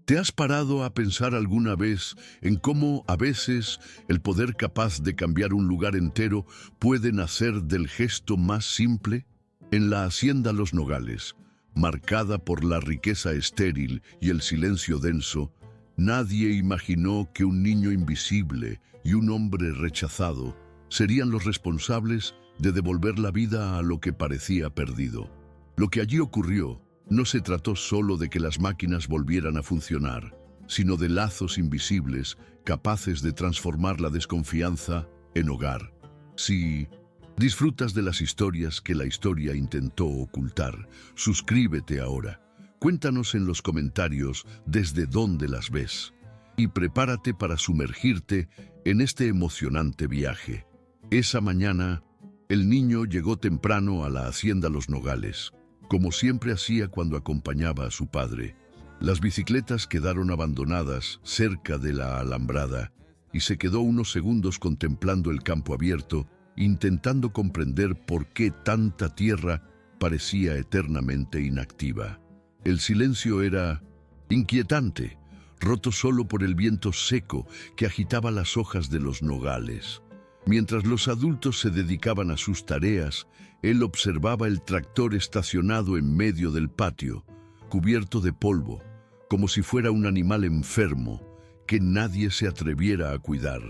¿Te has parado a pensar alguna vez en cómo a veces el poder capaz de cambiar un lugar entero puede nacer del gesto más simple? En la hacienda Los Nogales, marcada por la riqueza estéril y el silencio denso, nadie imaginó que un niño invisible y un hombre rechazado serían los responsables de devolver la vida a lo que parecía perdido. Lo que allí ocurrió no se trató solo de que las máquinas volvieran a funcionar, sino de lazos invisibles capaces de transformar la desconfianza en hogar. Si disfrutas de las historias que la historia intentó ocultar, suscríbete ahora. Cuéntanos en los comentarios desde dónde las ves y prepárate para sumergirte en este emocionante viaje. Esa mañana, el niño llegó temprano a la hacienda Los Nogales, como siempre hacía cuando acompañaba a su padre. Las bicicletas quedaron abandonadas cerca de la alambrada y se quedó unos segundos contemplando el campo abierto, intentando comprender por qué tanta tierra parecía eternamente inactiva. El silencio era inquietante, roto solo por el viento seco que agitaba las hojas de los nogales. Mientras los adultos se dedicaban a sus tareas, él observaba el tractor estacionado en medio del patio, cubierto de polvo, como si fuera un animal enfermo que nadie se atreviera a cuidar.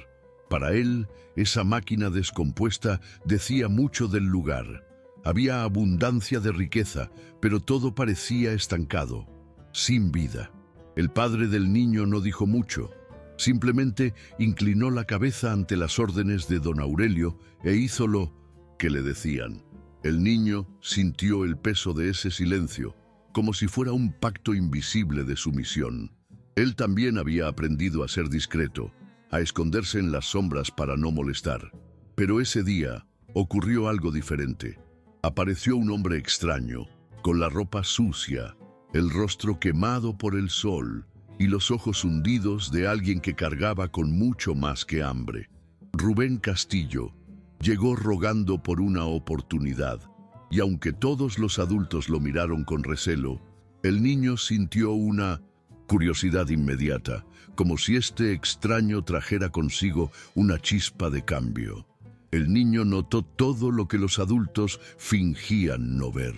Para él, esa máquina descompuesta decía mucho del lugar. Había abundancia de riqueza, pero todo parecía estancado, sin vida. El padre del niño no dijo mucho. Simplemente inclinó la cabeza ante las órdenes de don Aurelio e hizo lo que le decían. El niño sintió el peso de ese silencio, como si fuera un pacto invisible de sumisión. Él también había aprendido a ser discreto, a esconderse en las sombras para no molestar. Pero ese día ocurrió algo diferente. Apareció un hombre extraño, con la ropa sucia, el rostro quemado por el sol y los ojos hundidos de alguien que cargaba con mucho más que hambre. Rubén Castillo llegó rogando por una oportunidad, y aunque todos los adultos lo miraron con recelo, el niño sintió una curiosidad inmediata, como si este extraño trajera consigo una chispa de cambio. El niño notó todo lo que los adultos fingían no ver.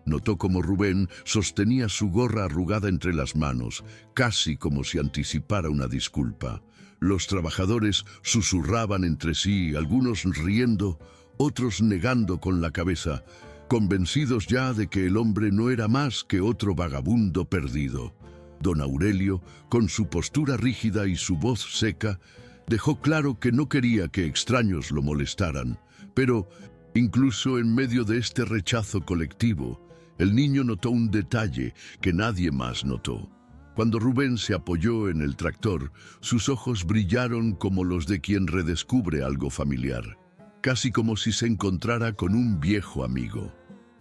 Notó cómo Rubén sostenía su gorra arrugada entre las manos, casi como si anticipara una disculpa. Los trabajadores susurraban entre sí, algunos riendo, otros negando con la cabeza, convencidos ya de que el hombre no era más que otro vagabundo perdido. Don Aurelio, con su postura rígida y su voz seca, dejó claro que no quería que extraños lo molestaran, pero incluso en medio de este rechazo colectivo, el niño notó un detalle que nadie más notó. Cuando Rubén se apoyó en el tractor, sus ojos brillaron como los de quien redescubre algo familiar, casi como si se encontrara con un viejo amigo.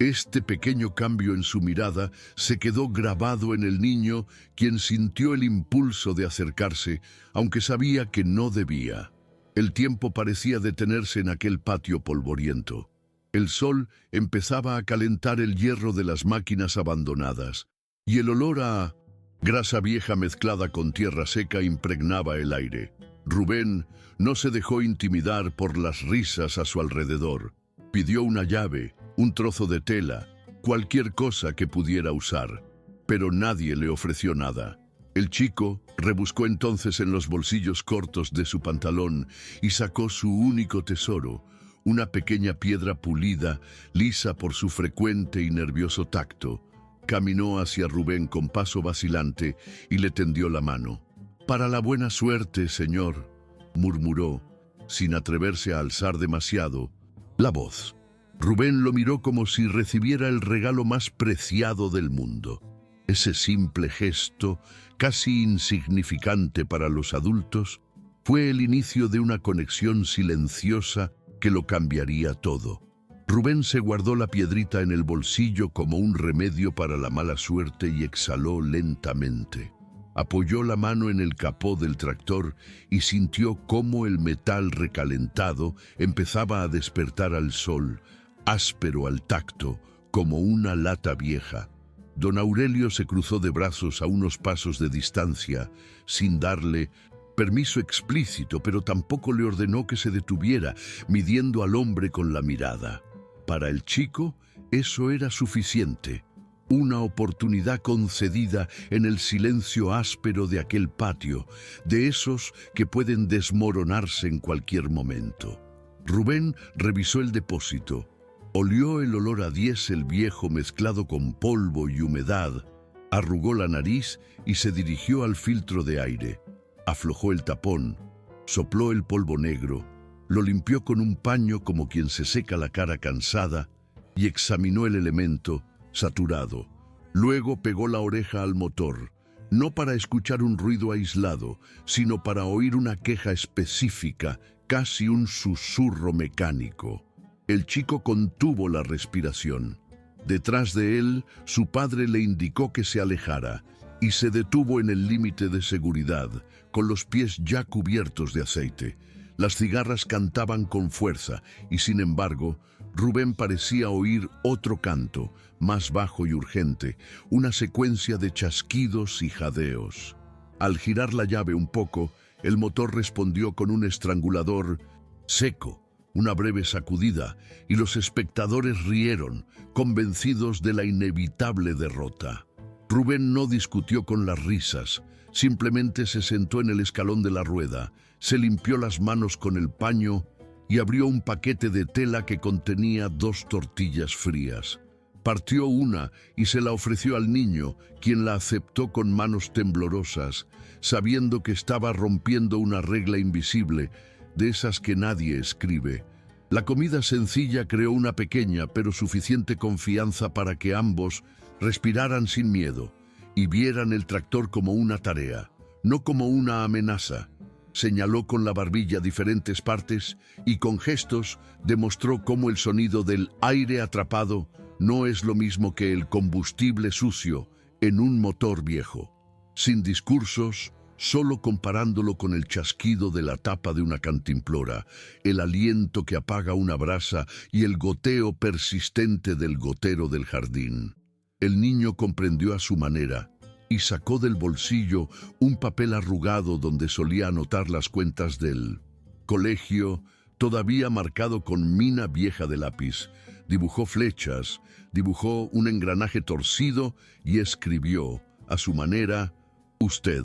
Este pequeño cambio en su mirada se quedó grabado en el niño, quien sintió el impulso de acercarse, aunque sabía que no debía. El tiempo parecía detenerse en aquel patio polvoriento. El sol empezaba a calentar el hierro de las máquinas abandonadas, y el olor a grasa vieja mezclada con tierra seca impregnaba el aire. Rubén no se dejó intimidar por las risas a su alrededor. Pidió una llave, un trozo de tela, cualquier cosa que pudiera usar, pero nadie le ofreció nada. El chico rebuscó entonces en los bolsillos cortos de su pantalón y sacó su único tesoro, una pequeña piedra pulida, lisa por su frecuente y nervioso tacto. Caminó hacia Rubén con paso vacilante y le tendió la mano. «Para la buena suerte, señor», murmuró, sin atreverse a alzar demasiado la voz. Rubén lo miró como si recibiera el regalo más preciado del mundo. Ese simple gesto, casi insignificante para los adultos, fue el inicio de una conexión silenciosa que lo cambiaría todo. Rubén se guardó la piedrita en el bolsillo como un remedio para la mala suerte y exhaló lentamente. Apoyó la mano en el capó del tractor y sintió cómo el metal recalentado empezaba a despertar al sol, áspero al tacto, como una lata vieja. Don Aurelio se cruzó de brazos a unos pasos de distancia, sin darle permiso explícito, pero tampoco le ordenó que se detuviera, midiendo al hombre con la mirada. Para el chico, eso era suficiente. Una oportunidad concedida en el silencio áspero de aquel patio, de esos que pueden desmoronarse en cualquier momento. Rubén revisó el depósito. Olió el olor a diésel viejo mezclado con polvo y humedad, arrugó la nariz y se dirigió al filtro de aire. Aflojó el tapón, sopló el polvo negro, lo limpió con un paño como quien se seca la cara cansada y examinó el elemento, saturado. Luego pegó la oreja al motor, no para escuchar un ruido aislado, sino para oír una queja específica, casi un susurro mecánico. El chico contuvo la respiración. Detrás de él, su padre le indicó que se alejara y se detuvo en el límite de seguridad, con los pies ya cubiertos de aceite. Las cigarras cantaban con fuerza y, sin embargo, Rubén parecía oír otro canto, más bajo y urgente, una secuencia de chasquidos y jadeos. Al girar la llave un poco, el motor respondió con un estrangulador seco, una breve sacudida, y los espectadores rieron, convencidos de la inevitable derrota. Rubén no discutió con las risas, simplemente se sentó en el escalón de la rueda, se limpió las manos con el paño y abrió un paquete de tela que contenía 2 tortillas frías. Partió una y se la ofreció al niño, quien la aceptó con manos temblorosas, sabiendo que estaba rompiendo una regla invisible, de esas que nadie escribe. La comida sencilla creó una pequeña pero suficiente confianza para que ambos respiraran sin miedo y vieran el tractor como una tarea, no como una amenaza. Señaló con la barbilla diferentes partes y con gestos demostró cómo el sonido del aire atrapado no es lo mismo que el combustible sucio en un motor viejo. Sin discursos, solo comparándolo con el chasquido de la tapa de una cantimplora, el aliento que apaga una brasa y el goteo persistente del gotero del jardín. El niño comprendió a su manera y sacó del bolsillo un papel arrugado donde solía anotar las cuentas del colegio, todavía marcado con mina vieja de lápiz. Dibujó flechas, dibujó un engranaje torcido y escribió, a su manera, usted.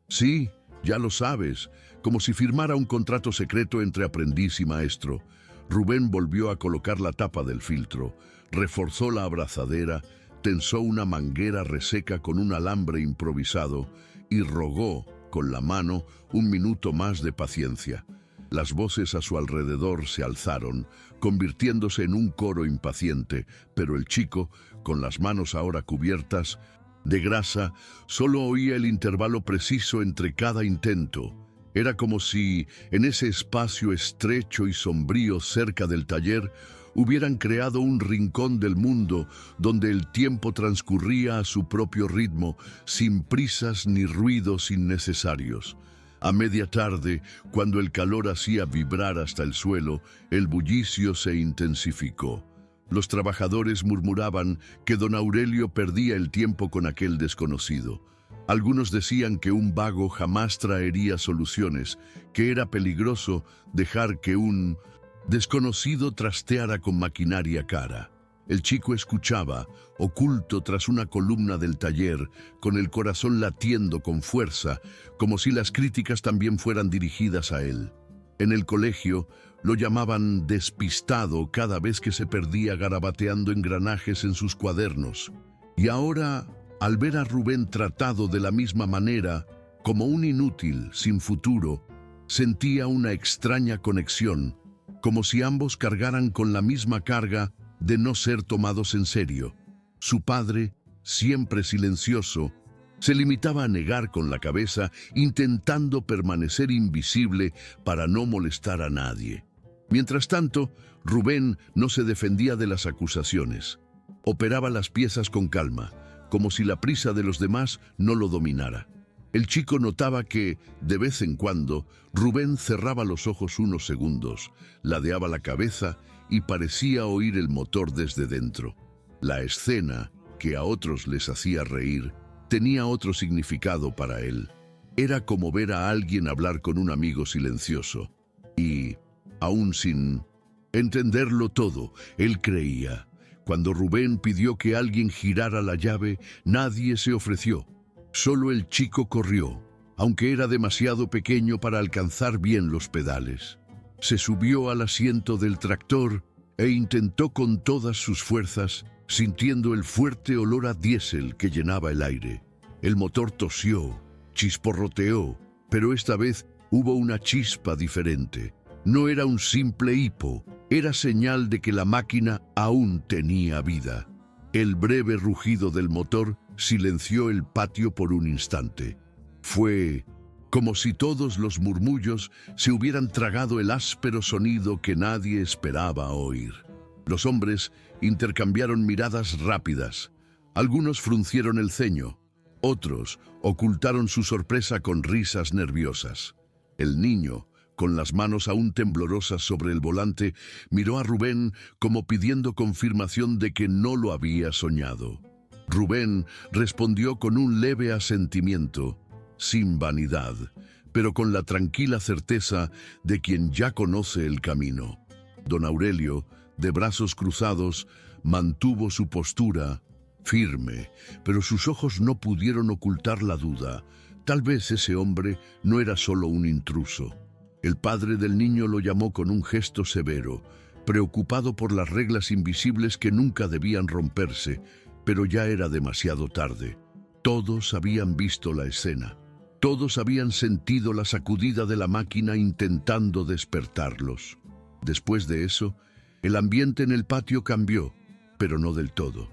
Sí, ya lo sabes, como si firmara un contrato secreto entre aprendiz y maestro. Rubén volvió a colocar la tapa del filtro, reforzó la abrazadera, tensó una manguera reseca con un alambre improvisado y rogó, con la mano, 1 minuto más de paciencia. Las voces a su alrededor se alzaron, convirtiéndose en un coro impaciente, pero el chico, con las manos ahora cubiertas de grasa, solo oía el intervalo preciso entre cada intento. Era como si, en ese espacio estrecho y sombrío cerca del taller, hubieran creado un rincón del mundo donde el tiempo transcurría a su propio ritmo, sin prisas ni ruidos innecesarios. A media tarde, cuando el calor hacía vibrar hasta el suelo, el bullicio se intensificó. Los trabajadores murmuraban que don Aurelio perdía el tiempo con aquel desconocido. Algunos decían que un vago jamás traería soluciones, que era peligroso dejar que un desconocido trasteara con maquinaria cara. El chico escuchaba, oculto tras una columna del taller, con el corazón latiendo con fuerza, como si las críticas también fueran dirigidas a él. En el colegio lo llamaban despistado cada vez que se perdía garabateando engranajes en sus cuadernos. Y ahora, al ver a Rubén tratado de la misma manera, como un inútil, sin futuro, sentía una extraña conexión, como si ambos cargaran con la misma carga de no ser tomados en serio. Su padre, siempre silencioso, se limitaba a negar con la cabeza, intentando permanecer invisible para no molestar a nadie. Mientras tanto, Rubén no se defendía de las acusaciones. Operaba las piezas con calma, como si la prisa de los demás no lo dominara. El chico notaba que, de vez en cuando, Rubén cerraba los ojos unos segundos, ladeaba la cabeza y parecía oír el motor desde dentro. La escena que a otros les hacía reír, tenía otro significado para él. Era como ver a alguien hablar con un amigo silencioso. Y, aún sin entenderlo todo, él creía. Cuando Rubén pidió que alguien girara la llave, nadie se ofreció. Solo el chico corrió, aunque era demasiado pequeño para alcanzar bien los pedales. Se subió al asiento del tractor e intentó con todas sus fuerzas, sintiendo el fuerte olor a diésel que llenaba el aire. El motor tosió, chisporroteó, pero esta vez hubo una chispa diferente. No era un simple hipo, era señal de que la máquina aún tenía vida. El breve rugido del motor silenció el patio por un instante. Fue como si todos los murmullos se hubieran tragado el áspero sonido que nadie esperaba oír. Los hombres intercambiaron miradas rápidas. Algunos fruncieron el ceño, otros ocultaron su sorpresa con risas nerviosas. El niño, con las manos aún temblorosas sobre el volante, miró a Rubén como pidiendo confirmación de que no lo había soñado. Rubén respondió con un leve asentimiento, sin vanidad, pero con la tranquila certeza de quien ya conoce el camino. Don Aurelio, de brazos cruzados, mantuvo su postura firme, pero sus ojos no pudieron ocultar la duda. Tal vez ese hombre no era solo un intruso. El padre del niño lo llamó con un gesto severo, preocupado por las reglas invisibles que nunca debían romperse, pero ya era demasiado tarde. Todos habían visto la escena. Todos habían sentido la sacudida de la máquina intentando despertarlos. Después de eso, el ambiente en el patio cambió, pero no del todo.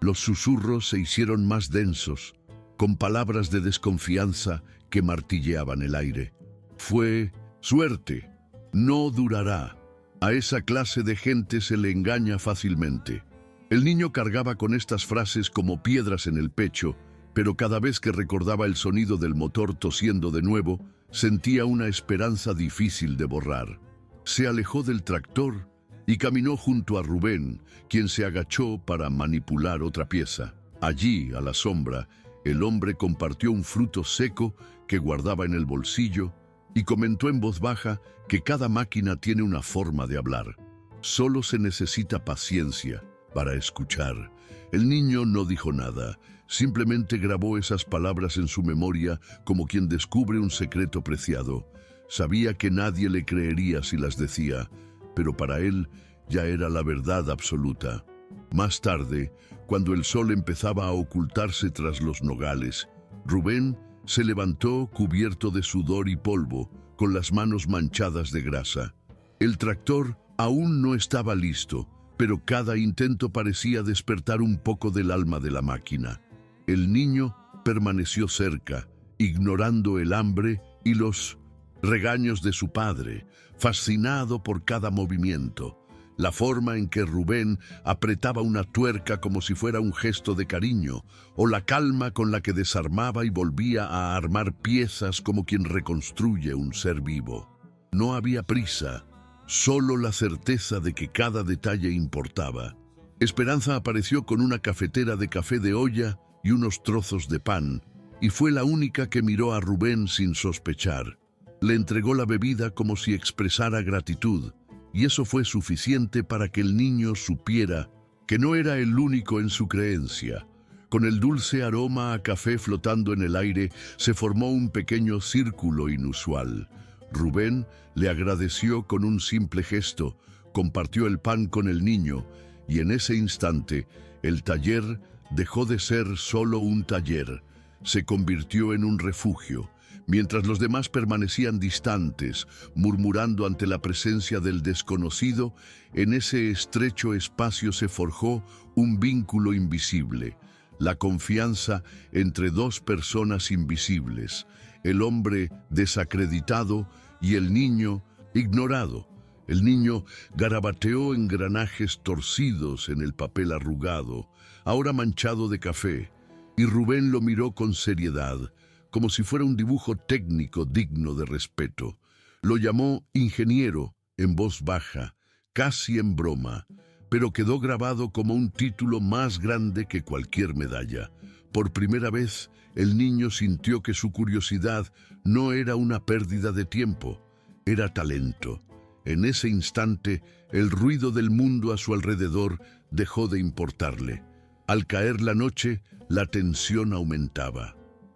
Los susurros se hicieron más densos, con palabras de desconfianza que martilleaban el aire. Fue suerte, no durará. A esa clase de gente se le engaña fácilmente. El niño cargaba con estas frases como piedras en el pecho, pero cada vez que recordaba el sonido del motor tosiendo de nuevo, sentía una esperanza difícil de borrar. Se alejó del tractor y caminó junto a Rubén, quien se agachó para manipular otra pieza. Allí, a la sombra, el hombre compartió un fruto seco que guardaba en el bolsillo y comentó en voz baja que cada máquina tiene una forma de hablar. Solo se necesita paciencia para escuchar. El niño no dijo nada, simplemente grabó esas palabras en su memoria como quien descubre un secreto preciado. Sabía que nadie le creería si las decía, pero para él ya era la verdad absoluta. Más tarde, cuando el sol empezaba a ocultarse tras los nogales, Rubén se levantó cubierto de sudor y polvo, con las manos manchadas de grasa. El tractor aún no estaba listo, pero cada intento parecía despertar un poco del alma de la máquina. El niño permaneció cerca, ignorando el hambre y los regaños de su padre, fascinado por cada movimiento. La forma en que Rubén apretaba una tuerca como si fuera un gesto de cariño, o la calma con la que desarmaba y volvía a armar piezas como quien reconstruye un ser vivo. No había prisa, solo la certeza de que cada detalle importaba. Esperanza apareció con una cafetera de café de olla y unos trozos de pan, y fue la única que miró a Rubén sin sospechar. Le entregó la bebida como si expresara gratitud, y eso fue suficiente para que el niño supiera que no era el único en su creencia. Con el dulce aroma a café flotando en el aire, se formó un pequeño círculo inusual. Rubén le agradeció con un simple gesto, compartió el pan con el niño, y en ese instante, el taller dejó de ser solo un taller, se convirtió en un refugio. Mientras los demás permanecían distantes, murmurando ante la presencia del desconocido, en ese estrecho espacio se forjó un vínculo invisible, la confianza entre dos personas invisibles, el hombre desacreditado y el niño ignorado. El niño garabateó engranajes torcidos en el papel arrugado, ahora manchado de café, y Rubén lo miró con seriedad, como si fuera un dibujo técnico digno de respeto. Lo llamó ingeniero en voz baja, casi en broma, pero quedó grabado como un título más grande que cualquier medalla. Por primera vez, el niño sintió que su curiosidad no era una pérdida de tiempo, era talento. En ese instante, el ruido del mundo a su alrededor dejó de importarle. Al caer la noche, la tensión aumentaba.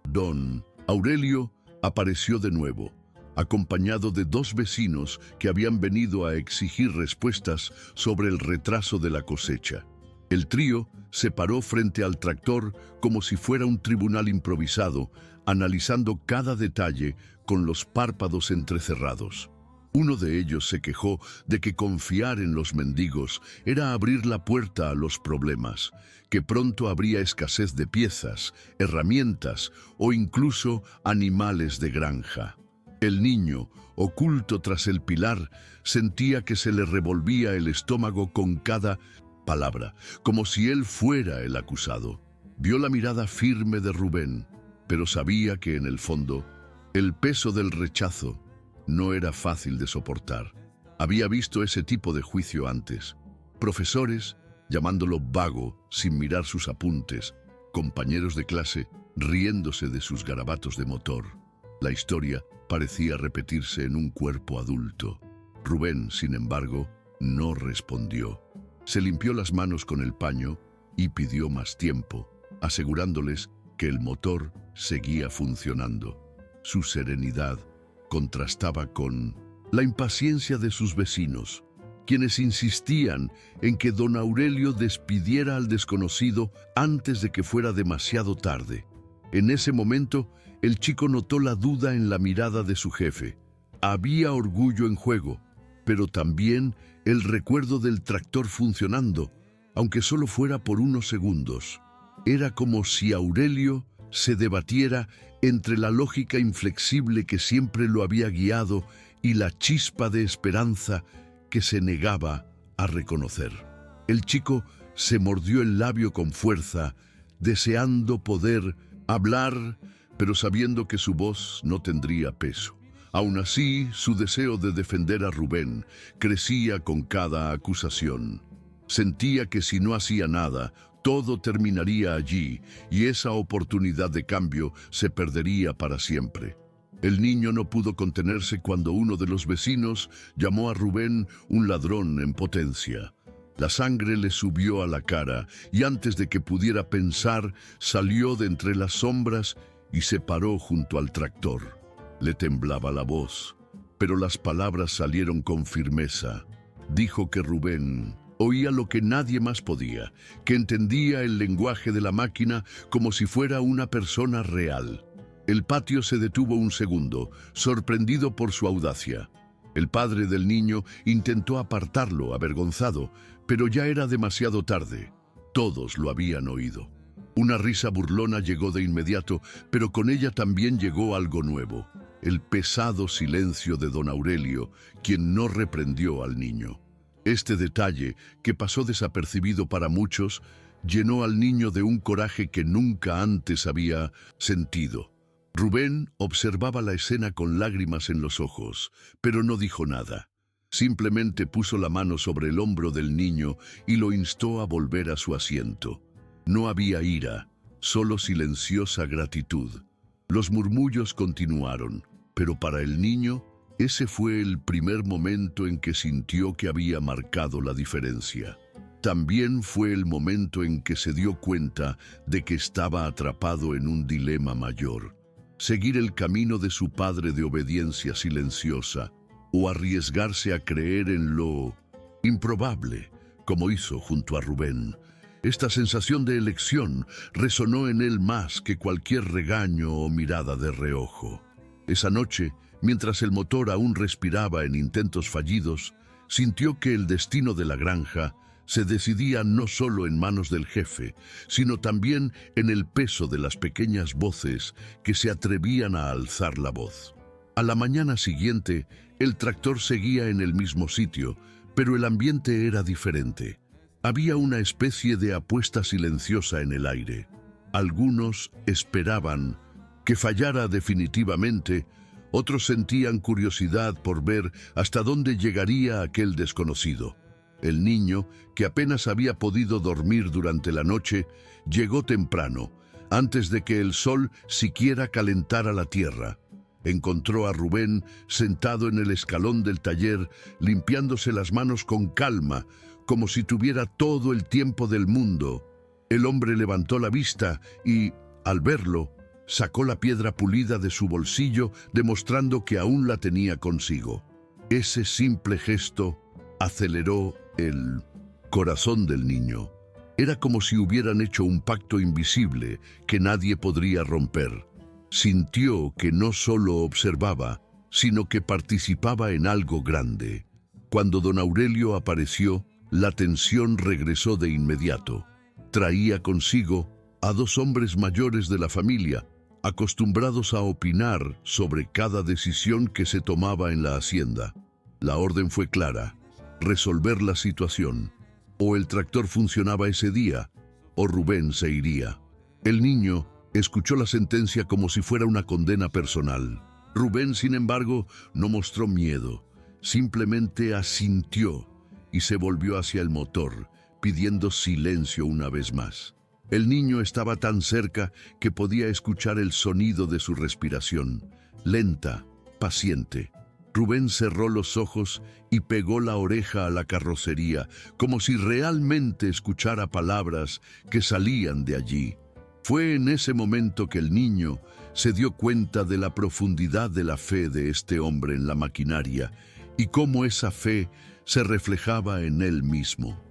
Don Aurelio apareció de nuevo, acompañado de dos vecinos que habían venido a exigir respuestas sobre el retraso de la cosecha. El trío se paró frente al tractor como si fuera un tribunal improvisado, analizando cada detalle con los párpados entrecerrados. Uno de ellos se quejó de que confiar en los mendigos era abrir la puerta a los problemas, que pronto habría escasez de piezas, herramientas o incluso animales de granja. El niño, oculto tras el pilar, sentía que se le revolvía el estómago con cada palabra, como si él fuera el acusado. Vio la mirada firme de Rubén, pero sabía que en el fondo, el peso del rechazo no era fácil de soportar. Había visto ese tipo de juicio antes. Profesores llamándolo vago sin mirar sus apuntes, compañeros de clase riéndose de sus garabatos de motor. La historia parecía repetirse en un cuerpo adulto. Rubén, sin embargo, no respondió. Se limpió las manos con el paño y pidió más tiempo, asegurándoles que el motor seguía funcionando. Su serenidad contrastaba con la impaciencia de sus vecinos, quienes insistían en que don Aurelio despidiera al desconocido antes de que fuera demasiado tarde. En ese momento, el chico notó la duda en la mirada de su jefe. Había orgullo en juego, pero también el recuerdo del tractor funcionando, aunque solo fuera por unos segundos. Era como si Aurelio se debatiera entre la lógica inflexible que siempre lo había guiado y la chispa de esperanza que se negaba a reconocer. El chico se mordió el labio con fuerza, deseando poder hablar, pero sabiendo que su voz no tendría peso. Aún así, su deseo de defender a Rubén crecía con cada acusación. Sentía que si no hacía nada, todo terminaría allí y esa oportunidad de cambio se perdería para siempre. El niño no pudo contenerse cuando uno de los vecinos llamó a Rubén un ladrón en potencia. La sangre le subió a la cara y antes de que pudiera pensar, salió de entre las sombras y se paró junto al tractor. Le temblaba la voz, pero las palabras salieron con firmeza. Dijo que Rubén oía lo que nadie más podía, que entendía el lenguaje de la máquina como si fuera una persona real. El patio se detuvo un segundo, sorprendido por su audacia. El padre del niño intentó apartarlo, avergonzado, pero ya era demasiado tarde. Todos lo habían oído. Una risa burlona llegó de inmediato, pero con ella también llegó algo nuevo. El pesado silencio de don Aurelio, quien no reprendió al niño. Este detalle, que pasó desapercibido para muchos, llenó al niño de un coraje que nunca antes había sentido. Rubén observaba la escena con lágrimas en los ojos, pero no dijo nada. Simplemente puso la mano sobre el hombro del niño y lo instó a volver a su asiento. No había ira, solo silenciosa gratitud. Los murmullos continuaron, pero para el niño, ese fue el primer momento en que sintió que había marcado la diferencia. También fue el momento en que se dio cuenta de que estaba atrapado en un dilema mayor: seguir el camino de su padre de obediencia silenciosa o arriesgarse a creer en lo improbable, como hizo junto a Rubén. Esta sensación de elección resonó en él más que cualquier regaño o mirada de reojo. Esa noche, mientras el motor aún respiraba en intentos fallidos, sintió que el destino de la granja se decidía no solo en manos del jefe, sino también en el peso de las pequeñas voces que se atrevían a alzar la voz. A la mañana siguiente, el tractor seguía en el mismo sitio, pero el ambiente era diferente. Había una especie de apuesta silenciosa en el aire. Algunos esperaban que fallara definitivamente, otros sentían curiosidad por ver hasta dónde llegaría aquel desconocido. El niño, que apenas había podido dormir durante la noche, llegó temprano, antes de que el sol siquiera calentara la tierra. Encontró a Rubén sentado en el escalón del taller, limpiándose las manos con calma, como si tuviera todo el tiempo del mundo. El hombre levantó la vista y, al verlo, sacó la piedra pulida de su bolsillo, demostrando que aún la tenía consigo. Ese simple gesto aceleró el corazón del niño. Era como si hubieran hecho un pacto invisible que nadie podría romper. Sintió que no solo observaba, sino que participaba en algo grande. Cuando don Aurelio apareció, la tensión regresó de inmediato. Traía consigo a dos hombres mayores de la familia, acostumbrados a opinar sobre cada decisión que se tomaba en la hacienda. La orden fue clara: resolver la situación. O el tractor funcionaba ese día, o Rubén se iría. El niño escuchó la sentencia como si fuera una condena personal. Rubén, sin embargo, no mostró miedo, simplemente asintió y se volvió hacia el motor, pidiendo silencio una vez más. El niño estaba tan cerca que podía escuchar el sonido de su respiración, lenta, paciente. Rubén cerró los ojos y pegó la oreja a la carrocería, como si realmente escuchara palabras que salían de allí. Fue en ese momento que el niño se dio cuenta de la profundidad de la fe de este hombre en la maquinaria y cómo esa fe se reflejaba en él mismo.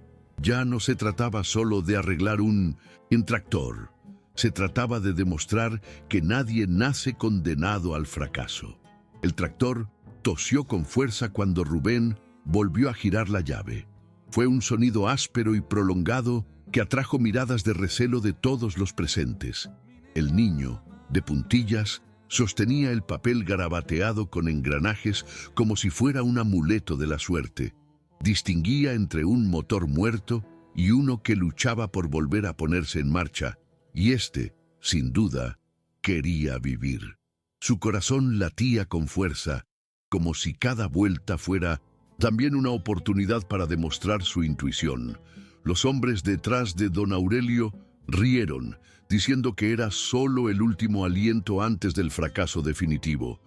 Ya no se trataba solo de arreglar un tractor, se trataba de demostrar que nadie nace condenado al fracaso. El tractor tosió con fuerza cuando Rubén volvió a girar la llave. Fue un sonido áspero y prolongado que atrajo miradas de recelo de todos los presentes. El niño, de puntillas, sostenía el papel garabateado con engranajes como si fuera un amuleto de la suerte. Distinguía entre un motor muerto y uno que luchaba por volver a ponerse en marcha, y este, sin duda, quería vivir. Su corazón latía con fuerza, como si cada vuelta fuera también una oportunidad para demostrar su intuición. Los hombres detrás de don Aurelio rieron, diciendo que era solo el último aliento antes del fracaso definitivo.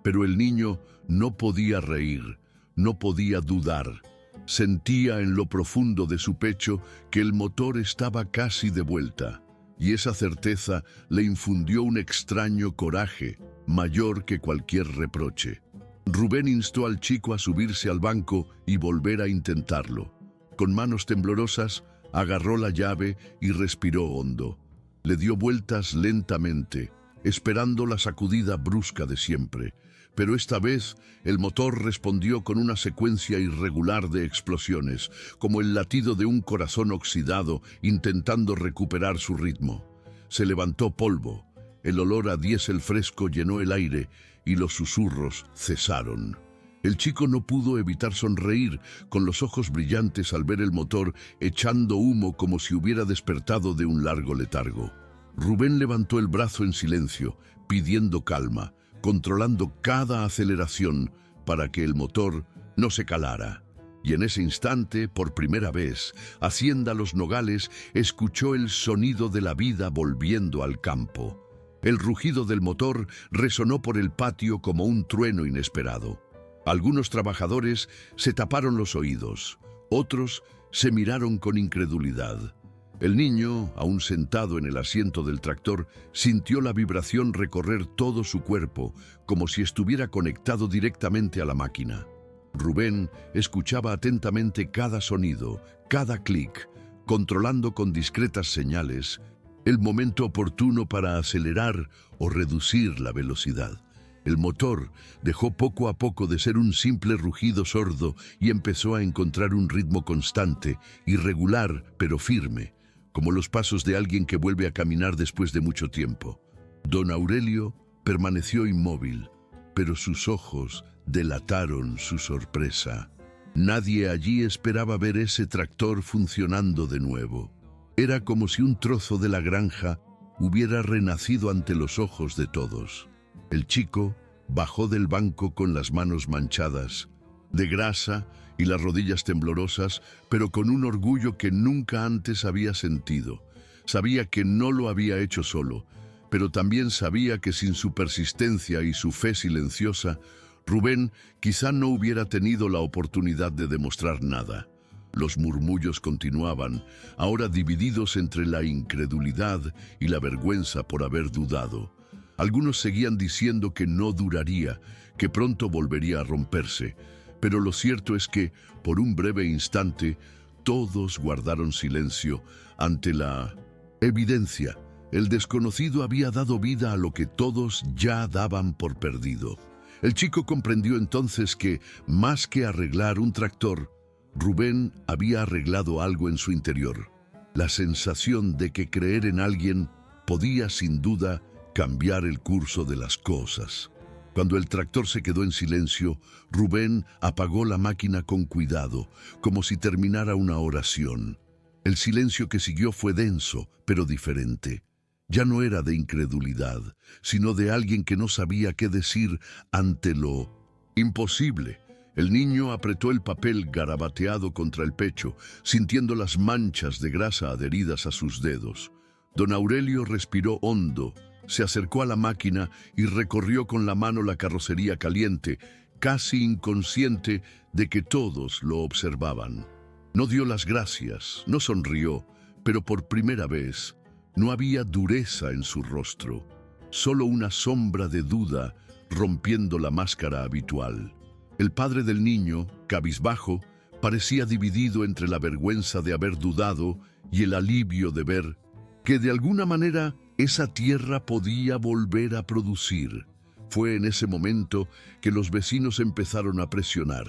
Pero el niño no podía reír, no podía dudar. Sentía en lo profundo de su pecho que el motor estaba casi de vuelta, y esa certeza le infundió un extraño coraje, mayor que cualquier reproche. Rubén instó al chico a subirse al banco y volver a intentarlo. Con manos temblorosas, agarró la llave y respiró hondo. Le dio vueltas lentamente, esperando la sacudida brusca de siempre. Pero esta vez el motor respondió con una secuencia irregular de explosiones, como el latido de un corazón oxidado intentando recuperar su ritmo. Se levantó polvo, el olor a diésel fresco llenó el aire y los susurros cesaron. El chico no pudo evitar sonreír, con los ojos brillantes al ver el motor echando humo como si hubiera despertado de un largo letargo. Rubén levantó el brazo en silencio, pidiendo calma, controlando cada aceleración para que el motor no se calara. Y en ese instante, por primera vez, Hacienda Los Nogales escuchó el sonido de la vida volviendo al campo. El rugido del motor resonó por el patio como un trueno inesperado. Algunos trabajadores se taparon los oídos, otros se miraron con incredulidad. El niño, aún sentado en el asiento del tractor, sintió la vibración recorrer todo su cuerpo, como si estuviera conectado directamente a la máquina. Rubén escuchaba atentamente cada sonido, cada clic, controlando con discretas señales el momento oportuno para acelerar o reducir la velocidad. El motor dejó poco a poco de ser un simple rugido sordo y empezó a encontrar un ritmo constante, irregular pero firme, como los pasos de alguien que vuelve a caminar después de mucho tiempo. Don Aurelio permaneció inmóvil, pero sus ojos delataron su sorpresa. Nadie allí esperaba ver ese tractor funcionando de nuevo. Era como si un trozo de la granja hubiera renacido ante los ojos de todos. El chico bajó del banco con las manos manchadas de grasa y las rodillas temblorosas, pero con un orgullo que nunca antes había sentido. Sabía que no lo había hecho solo, pero también sabía que sin su persistencia y su fe silenciosa, Rubén quizá no hubiera tenido la oportunidad de demostrar nada. Los murmullos continuaban, ahora divididos entre la incredulidad y la vergüenza por haber dudado. Algunos seguían diciendo que no duraría, que pronto volvería a romperse, pero lo cierto es que, por un breve instante, todos guardaron silencio ante la evidencia. El desconocido había dado vida a lo que todos ya daban por perdido. El chico comprendió entonces que, más que arreglar un tractor, Rubén había arreglado algo en su interior. La sensación de que creer en alguien podía, sin duda, cambiar el curso de las cosas. Cuando el tractor se quedó en silencio, Rubén apagó la máquina con cuidado, como si terminara una oración. El silencio que siguió fue denso, pero diferente. Ya no era de incredulidad, sino de alguien que no sabía qué decir ante lo imposible. El niño apretó el papel garabateado contra el pecho, sintiendo las manchas de grasa adheridas a sus dedos. Don Aurelio respiró hondo, se acercó a la máquina y recorrió con la mano la carrocería caliente, casi inconsciente de que todos lo observaban. No dio las gracias, no sonrió, pero por primera vez no había dureza en su rostro, solo una sombra de duda rompiendo la máscara habitual. El padre del niño, cabizbajo, parecía dividido entre la vergüenza de haber dudado y el alivio de ver que de alguna manera esa tierra podía volver a producir. Fue en ese momento que los vecinos empezaron a presionar.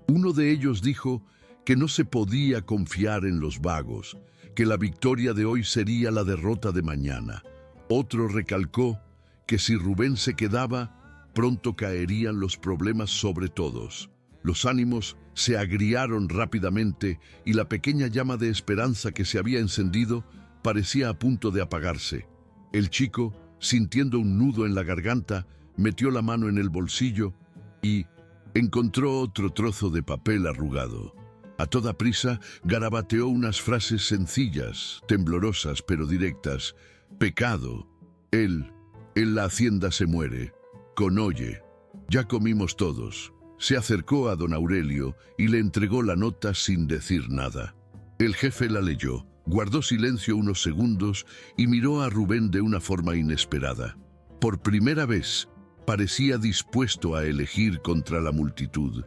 Uno de ellos dijo que no se podía confiar en los vagos, que la victoria de hoy sería la derrota de mañana. Otro recalcó que si Rubén se quedaba, pronto caerían los problemas sobre todos. Los ánimos se agriaron rápidamente y la pequeña llama de esperanza que se había encendido parecía a punto de apagarse. El chico, sintiendo un nudo en la garganta, metió la mano en el bolsillo y encontró otro trozo de papel arrugado. A toda prisa, garabateó unas frases sencillas, temblorosas pero directas. Pecado. Él, en la hacienda se muere. Conoye. Ya comimos todos. Se acercó a don Aurelio y le entregó la nota sin decir nada. El jefe la leyó, guardó silencio unos segundos y miró a Rubén de una forma inesperada. Por primera vez, parecía dispuesto a elegir contra la multitud.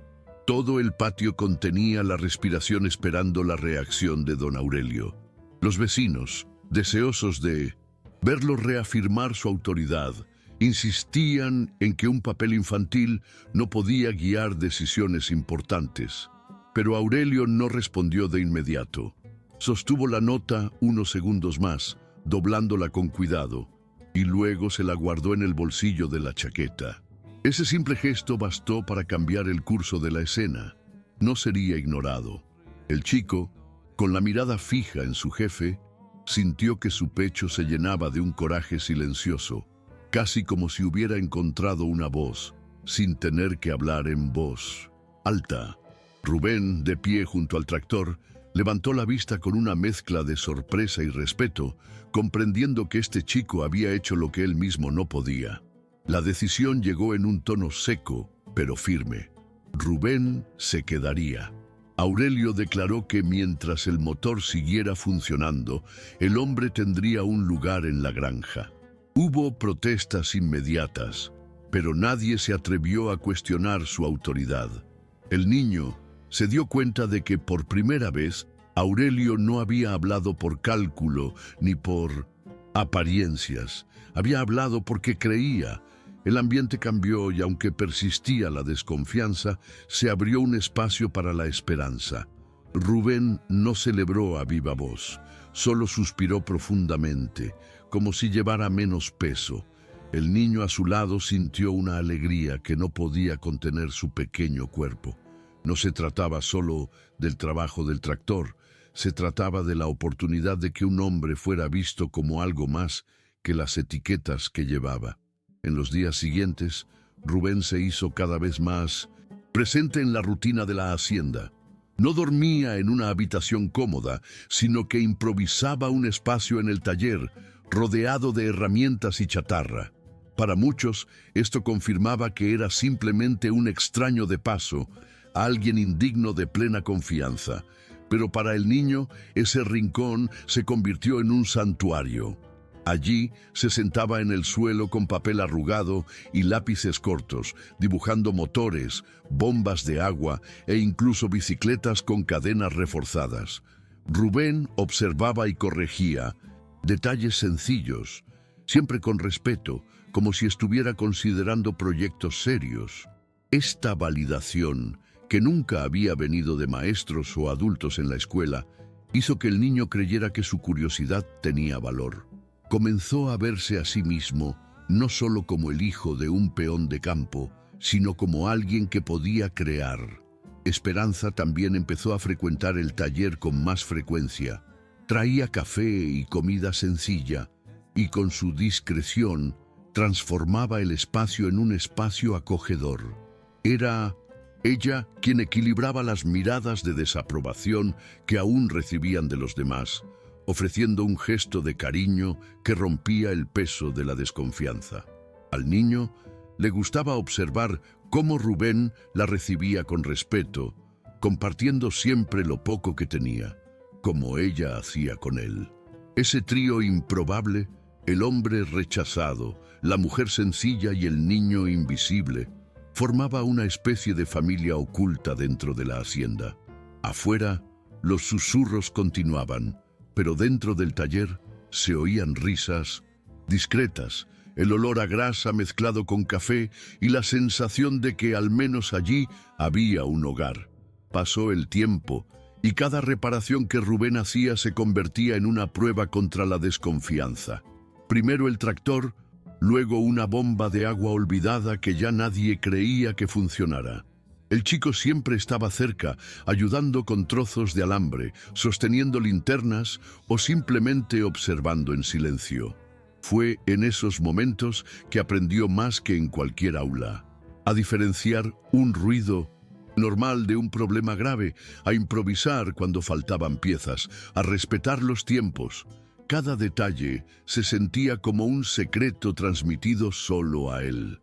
Todo el patio contenía la respiración esperando la reacción de don Aurelio. Los vecinos, deseosos de verlo reafirmar su autoridad, insistían en que un papel infantil no podía guiar decisiones importantes. Pero Aurelio no respondió de inmediato. Sostuvo la nota unos segundos más, doblándola con cuidado, y luego se la guardó en el bolsillo de la chaqueta. Ese simple gesto bastó para cambiar el curso de la escena. No sería ignorado. El chico, con la mirada fija en su jefe, sintió que su pecho se llenaba de un coraje silencioso, casi como si hubiera encontrado una voz, sin tener que hablar en voz alta. Rubén, de pie junto al tractor, levantó la vista con una mezcla de sorpresa y respeto, comprendiendo que este chico había hecho lo que él mismo no podía. La decisión llegó en un tono seco, pero firme. Rubén se quedaría. Aurelio declaró que mientras el motor siguiera funcionando, el hombre tendría un lugar en la granja. Hubo protestas inmediatas, pero nadie se atrevió a cuestionar su autoridad. El niño se dio cuenta de que por primera vez Aurelio no había hablado por cálculo ni por apariencias. Había hablado porque creía. El ambiente cambió y aunque persistía la desconfianza, se abrió un espacio para la esperanza. Rubén no celebró a viva voz, solo suspiró profundamente, como si llevara menos peso. El niño a su lado sintió una alegría que no podía contener su pequeño cuerpo. No se trataba solo del trabajo del tractor, se trataba de la oportunidad de que un hombre fuera visto como algo más que las etiquetas que llevaba. En los días siguientes, Rubén se hizo cada vez más presente en la rutina de la hacienda. No dormía en una habitación cómoda, sino que improvisaba un espacio en el taller, rodeado de herramientas y chatarra. Para muchos, esto confirmaba que era simplemente un extraño de paso, alguien indigno de plena confianza. Pero para el niño, ese rincón se convirtió en un santuario. Allí se sentaba en el suelo con papel arrugado y lápices cortos, dibujando motores, bombas de agua e incluso bicicletas con cadenas reforzadas. Rubén observaba y corregía detalles sencillos, siempre con respeto, como si estuviera considerando proyectos serios. Esta validación, que nunca había venido de maestros o adultos en la escuela, hizo que el niño creyera que su curiosidad tenía valor. Comenzó a verse a sí mismo no solo como el hijo de un peón de campo, sino como alguien que podía crear. Esperanza también empezó a frecuentar el taller con más frecuencia. Traía café y comida sencilla, y con su discreción transformaba el espacio en un espacio acogedor. Era ella quien equilibraba las miradas de desaprobación que aún recibían de los demás, ofreciendo un gesto de cariño que rompía el peso de la desconfianza. Al niño le gustaba observar cómo Rubén la recibía con respeto, compartiendo siempre lo poco que tenía, como ella hacía con él. Ese trío improbable, el hombre rechazado, la mujer sencilla y el niño invisible, formaba una especie de familia oculta dentro de la hacienda. Afuera, los susurros continuaban, pero dentro del taller se oían risas discretas, el olor a grasa mezclado con café y la sensación de que al menos allí había un hogar. Pasó el tiempo y cada reparación que Rubén hacía se convertía en una prueba contra la desconfianza. Primero el tractor, luego una bomba de agua olvidada que ya nadie creía que funcionara. El chico siempre estaba cerca, ayudando con trozos de alambre, sosteniendo linternas o simplemente observando en silencio. Fue en esos momentos que aprendió más que en cualquier aula, a diferenciar un ruido normal de un problema grave, a improvisar cuando faltaban piezas, a respetar los tiempos. Cada detalle se sentía como un secreto transmitido solo a él.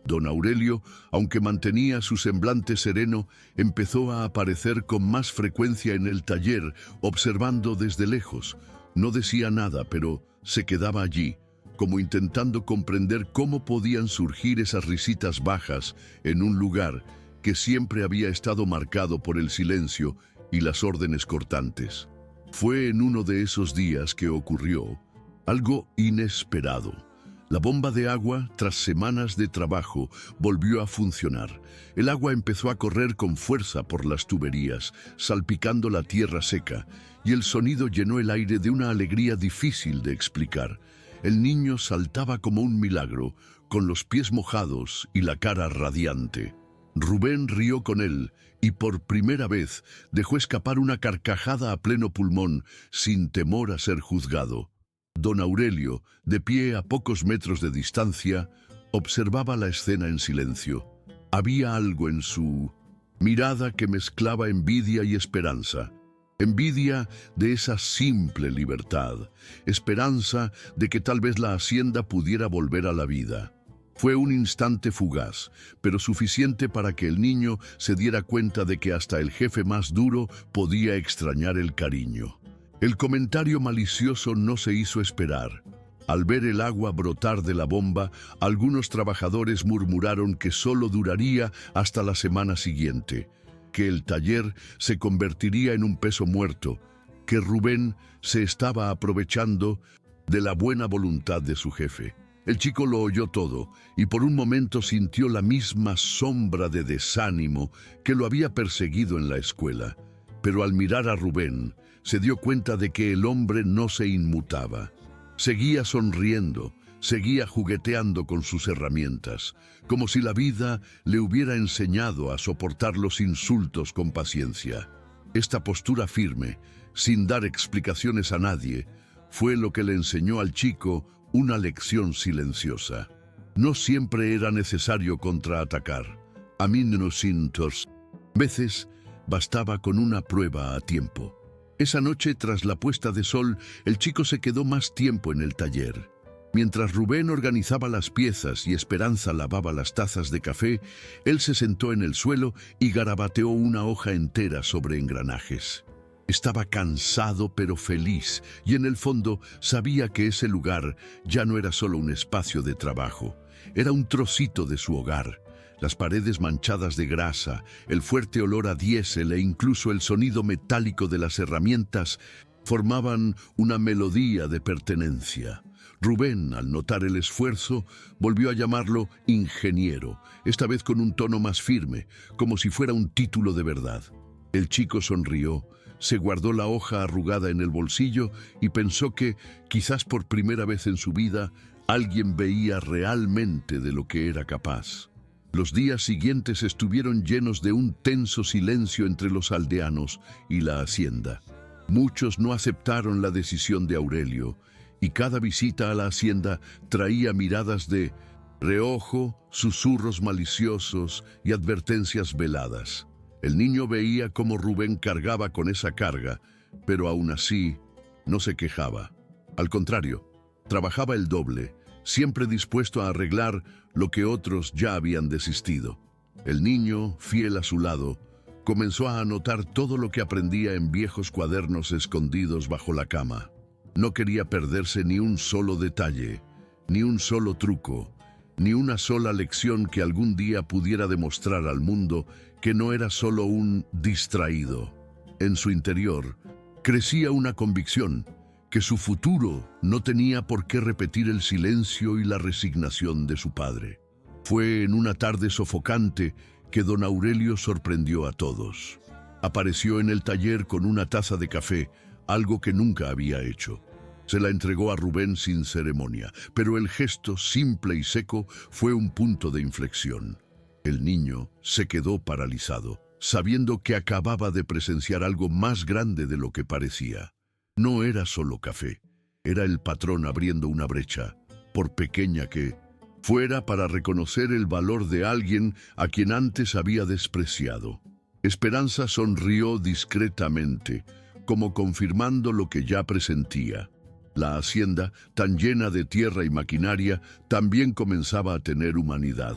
Don Aurelio, aunque mantenía su semblante sereno, empezó a aparecer con más frecuencia en el taller, observando desde lejos. No decía nada, pero se quedaba allí, como intentando comprender cómo podían surgir esas risitas bajas en un lugar que siempre había estado marcado por el silencio y las órdenes cortantes. Fue en uno de esos días que ocurrió algo inesperado. La bomba de agua, tras semanas de trabajo, volvió a funcionar. El agua empezó a correr con fuerza por las tuberías, salpicando la tierra seca, y el sonido llenó el aire de una alegría difícil de explicar. El niño saltaba como un milagro, con los pies mojados y la cara radiante. Rubén rió con él y por primera vez dejó escapar una carcajada a pleno pulmón, sin temor a ser juzgado. Don Aurelio, de pie a pocos metros de distancia, observaba la escena en silencio. Había algo en su mirada que mezclaba envidia y esperanza. Envidia de esa simple libertad, esperanza de que tal vez la hacienda pudiera volver a la vida. Fue un instante fugaz, pero suficiente para que el niño se diera cuenta de que hasta el jefe más duro podía extrañar el cariño. El comentario malicioso no se hizo esperar. Al ver el agua brotar de la bomba, algunos trabajadores murmuraron que solo duraría hasta la semana siguiente, que el taller se convertiría en un peso muerto, que Rubén se estaba aprovechando de la buena voluntad de su jefe. El chico lo oyó todo y por un momento sintió la misma sombra de desánimo que lo había perseguido en la escuela. Pero al mirar a Rubén, se dio cuenta de que el hombre no se inmutaba. Seguía sonriendo, seguía jugueteando con sus herramientas, como si la vida le hubiera enseñado a soportar los insultos con paciencia. Esta postura firme, sin dar explicaciones a nadie, fue lo que le enseñó al chico una lección silenciosa. No siempre era necesario contraatacar. Aminosintors. Veces bastaba con una prueba a tiempo. Esa noche, tras la puesta de sol, el chico se quedó más tiempo en el taller. Mientras Rubén organizaba las piezas y Esperanza lavaba las tazas de café, él se sentó en el suelo y garabateó una hoja entera sobre engranajes. Estaba cansado pero feliz, y en el fondo sabía que ese lugar ya no era solo un espacio de trabajo, era un trocito de su hogar. Las paredes manchadas de grasa, el fuerte olor a diésel e incluso el sonido metálico de las herramientas formaban una melodía de pertenencia. Rubén, al notar el esfuerzo, volvió a llamarlo ingeniero, esta vez con un tono más firme, como si fuera un título de verdad. El chico sonrió, se guardó la hoja arrugada en el bolsillo y pensó que, quizás por primera vez en su vida, alguien veía realmente de lo que era capaz. Los días siguientes estuvieron llenos de un tenso silencio entre los aldeanos y la hacienda. Muchos no aceptaron la decisión de Aurelio, y cada visita a la hacienda traía miradas de reojo, susurros maliciosos y advertencias veladas. El niño veía cómo Rubén cargaba con esa carga, pero aún así no se quejaba. Al contrario, trabajaba el doble, siempre dispuesto a arreglar lo que otros ya habían desistido. El niño, fiel a su lado, comenzó a anotar todo lo que aprendía en viejos cuadernos escondidos bajo la cama. No quería perderse ni un solo detalle, ni un solo truco, ni una sola lección que algún día pudiera demostrar al mundo que no era solo un distraído. En su interior crecía una convicción, que su futuro no tenía por qué repetir el silencio y la resignación de su padre. Fue en una tarde sofocante que don Aurelio sorprendió a todos. Apareció en el taller con una taza de café, algo que nunca había hecho. Se la entregó a Rubén sin ceremonia, pero el gesto simple y seco fue un punto de inflexión. El niño se quedó paralizado, sabiendo que acababa de presenciar algo más grande de lo que parecía. No era solo café, era el patrón abriendo una brecha, por pequeña que fuera, para reconocer el valor de alguien a quien antes había despreciado. Esperanza sonrió discretamente, como confirmando lo que ya presentía. La hacienda, tan llena de tierra y maquinaria, también comenzaba a tener humanidad.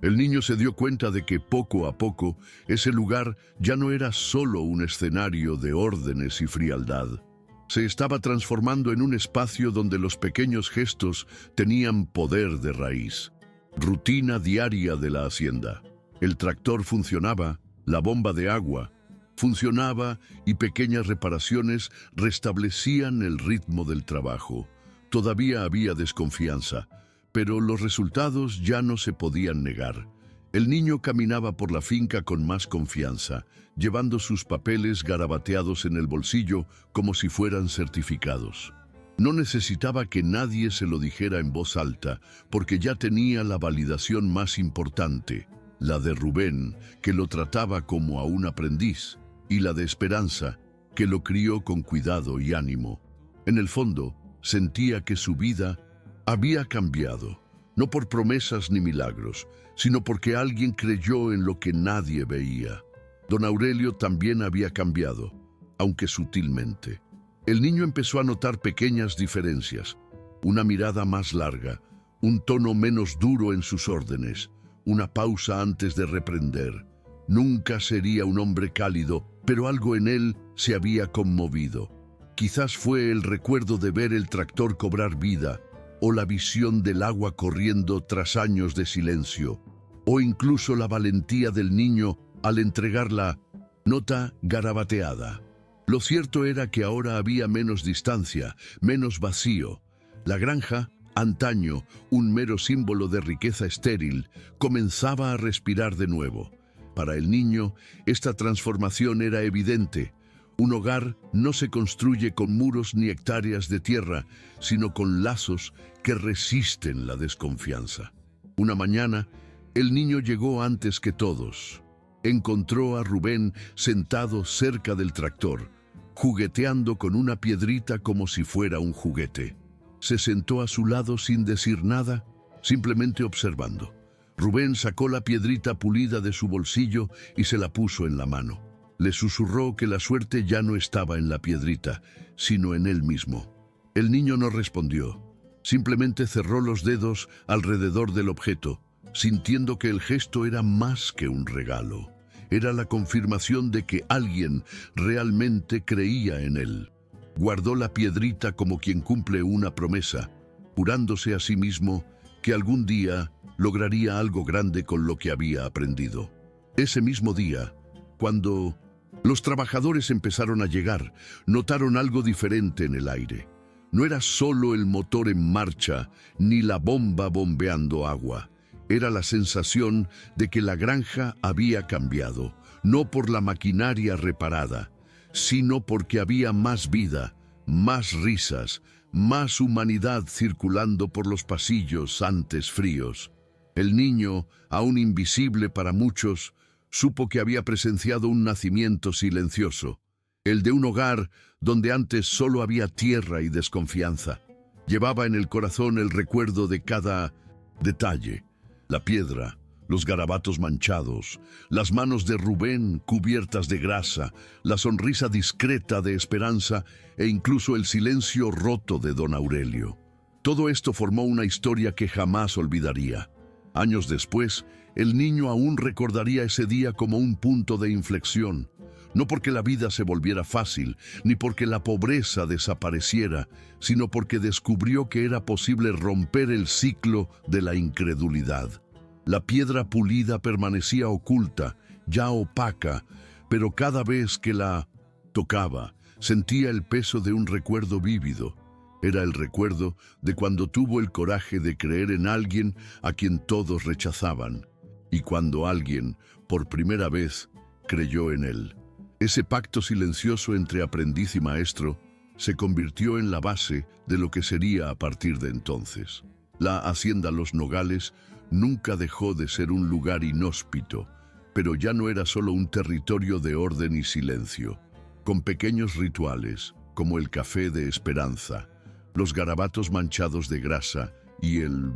El niño se dio cuenta de que poco a poco ese lugar ya no era solo un escenario de órdenes y frialdad. Se estaba transformando en un espacio donde los pequeños gestos tenían poder de raíz. Rutina diaria de la hacienda. El tractor funcionaba, la bomba de agua funcionaba y pequeñas reparaciones restablecían el ritmo del trabajo. Todavía había desconfianza, pero los resultados ya no se podían negar. El niño caminaba por la finca con más confianza, llevando sus papeles garabateados en el bolsillo como si fueran certificados. No necesitaba que nadie se lo dijera en voz alta, porque ya tenía la validación más importante, la de Rubén, que lo trataba como a un aprendiz, y la de Esperanza, que lo crió con cuidado y ánimo. En el fondo, sentía que su vida había cambiado, no por promesas ni milagros, sino porque alguien creyó en lo que nadie veía. Don Aurelio también había cambiado, aunque sutilmente. El niño empezó a notar pequeñas diferencias, una mirada más larga, un tono menos duro en sus órdenes, una pausa antes de reprender. Nunca sería un hombre cálido, pero algo en él se había conmovido. Quizás fue el recuerdo de ver el tractor cobrar vida, o la visión del agua corriendo tras años de silencio, o incluso la valentía del niño al entregar la nota garabateada. Lo cierto era que ahora había menos distancia, menos vacío. La granja, antaño un mero símbolo de riqueza estéril, comenzaba a respirar de nuevo. Para el niño, esta transformación era evidente. Un hogar no se construye con muros ni hectáreas de tierra, sino con lazos que resisten la desconfianza. Una mañana, el niño llegó antes que todos. Encontró a Rubén sentado cerca del tractor, jugueteando con una piedrita como si fuera un juguete. Se sentó a su lado sin decir nada, simplemente observando. Rubén sacó la piedrita pulida de su bolsillo y se la puso en la mano. Le susurró que la suerte ya no estaba en la piedrita, sino en él mismo. El niño no respondió. Simplemente cerró los dedos alrededor del objeto, sintiendo que el gesto era más que un regalo. Era la confirmación de que alguien realmente creía en él. Guardó la piedrita como quien cumple una promesa, jurándose a sí mismo que algún día lograría algo grande con lo que había aprendido. Ese mismo día, cuando los trabajadores empezaron a llegar, notaron algo diferente en el aire. No era solo el motor en marcha, ni la bomba bombeando agua. Era la sensación de que la granja había cambiado, no por la maquinaria reparada, sino porque había más vida, más risas, más humanidad circulando por los pasillos antes fríos. El niño, aún invisible para muchos, supo que había presenciado un nacimiento silencioso, el de un hogar donde antes solo había tierra y desconfianza. Llevaba en el corazón el recuerdo de cada detalle: la piedra, los garabatos manchados, las manos de Rubén cubiertas de grasa, la sonrisa discreta de Esperanza e incluso el silencio roto de don Aurelio. Todo esto formó una historia que jamás olvidaría. Años después, el niño aún recordaría ese día como un punto de inflexión, no porque la vida se volviera fácil, ni porque la pobreza desapareciera, sino porque descubrió que era posible romper el ciclo de la incredulidad. La piedra pulida permanecía oculta, ya opaca, pero cada vez que la tocaba, sentía el peso de un recuerdo vívido. Era el recuerdo de cuando tuvo el coraje de creer en alguien a quien todos rechazaban, y cuando alguien, por primera vez, creyó en él. Ese pacto silencioso entre aprendiz y maestro se convirtió en la base de lo que sería a partir de entonces. La hacienda Los Nogales nunca dejó de ser un lugar inhóspito, pero ya no era solo un territorio de orden y silencio. Con pequeños rituales, como el café de Esperanza, los garabatos manchados de grasa y el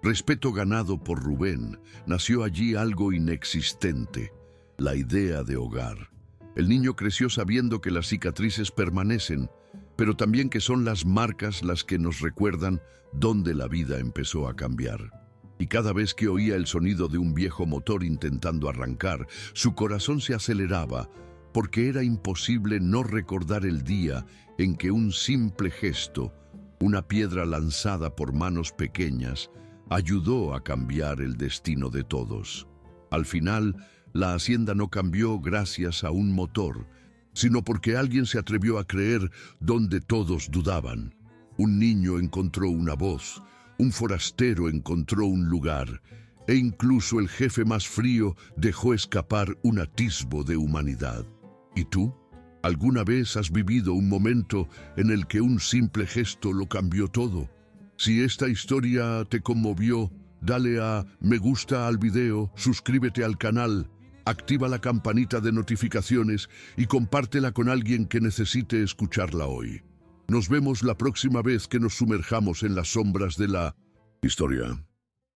respeto ganado por Rubén, nació allí algo inexistente: la idea de hogar. El niño creció sabiendo que las cicatrices permanecen, pero también que son las marcas las que nos recuerdan dónde la vida empezó a cambiar. Y cada vez que oía el sonido de un viejo motor intentando arrancar, su corazón se aceleraba, porque era imposible no recordar el día en que un simple gesto, una piedra lanzada por manos pequeñas, ayudó a cambiar el destino de todos. Al final, la hacienda no cambió gracias a un motor, sino porque alguien se atrevió a creer donde todos dudaban. Un niño encontró una voz, un forastero encontró un lugar, e incluso el jefe más frío dejó escapar un atisbo de humanidad. ¿Y tú? ¿Alguna vez has vivido un momento en el que un simple gesto lo cambió todo? Si esta historia te conmovió, dale a me gusta al video, suscríbete al canal, activa la campanita de notificaciones y compártela con alguien que necesite escucharla hoy. Nos vemos la próxima vez que nos sumerjamos en las sombras de la historia.